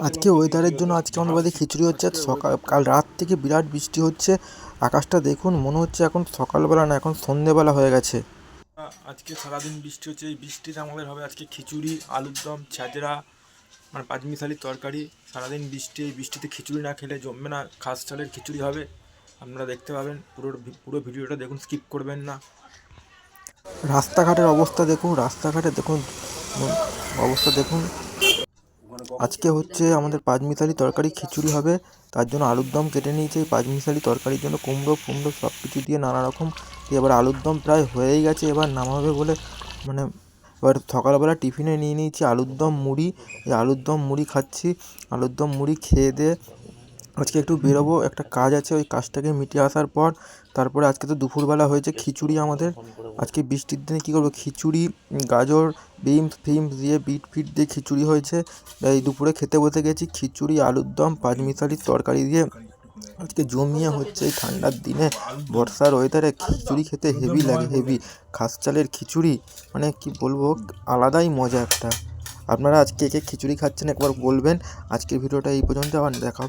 আজকে ওয়েদারের জন্য আজকে আমাদের বাড়িতে খিচুড়ি হচ্ছে। কাল রাত থেকে বিরাট বৃষ্টি হচ্ছে। আকাশটা দেখুন, মনে হচ্ছে এখন সকালবেলা না, এখন সন্ধেবেলা হয়ে গেছে। আজকে সারাদিন বৃষ্টি হচ্ছে। এই বৃষ্টিতে আমাদের হবে আজকে খিচুড়ি, আলুর দম, ছ্যাঁচড়া, মানে পাঁচমিশালি তরকারি। সারাদিন বৃষ্টি, এই বৃষ্টিতে খিচুড়ি না খেলে জমবে না। খাস চালের খিচুড়ি হবে, আপনারা দেখতে পাবেন। পুরো ভিডিওটা দেখুন, স্কিপ করবেন না। রাস্তাঘাটের অবস্থা দেখুন, রাস্তাঘাটে দেখুন অবস্থা দেখুন। আজকে হচ্ছে আমাদের পাঁচমিশালি তরকারি খিচুড়ি হবে, তার জন্য আলুর দম কেটে নিয়েছে। এই পাঁচমিশালি তরকারির জন্য কুমড়ো ফুমড়ো সব কিছু দিয়ে নানা রকম দিয়ে এবার আলুর দম প্রায় হয়েই গেছে, এবার নামাবে বলে মানে এবার সকালবেলা টিফিনে নিয়ে নিয়েছি আলুর দম মুড়ি। এই আলুর দম মুড়ি খাচ্ছি। আলুর দম মুড়ি খেয়ে দিয়ে আজকে একটু বেরোবো, একটা কাজ আছে, ওই কাজটাকে মিটিয়ে আসার পর তারপরে আজকে তো দুপুরবেলা হয়েছে খিচুড়ি আমাদের। আজকে বৃষ্টির দিনে কী করবো, খিচুড়ি, গাজর, বিমস ফিমস দিয়ে বিট ফিট দিয়ে খিচুড়ি হয়েছে। এই দুপুরে খেতে বসে গেছি, খিচুড়ি, আলুর দম, পাঁচমিশালি তরকারি দিয়ে আজকে জমিয়ে হচ্ছে। এই ঠান্ডার দিনে বর্ষার ওয়েদারে খিচুড়ি খেতে হেভি লাগে, হেভি। খাস চালের খিচুড়ি, মানে কি বলবো, আলাদাই মজা একটা। আপনারা আজকে কে কে খিচুড়ি খাচ্ছেন একবার বলবেন। আজকের ভিডিওটা এই পর্যন্ত, আবার দেখা হবে।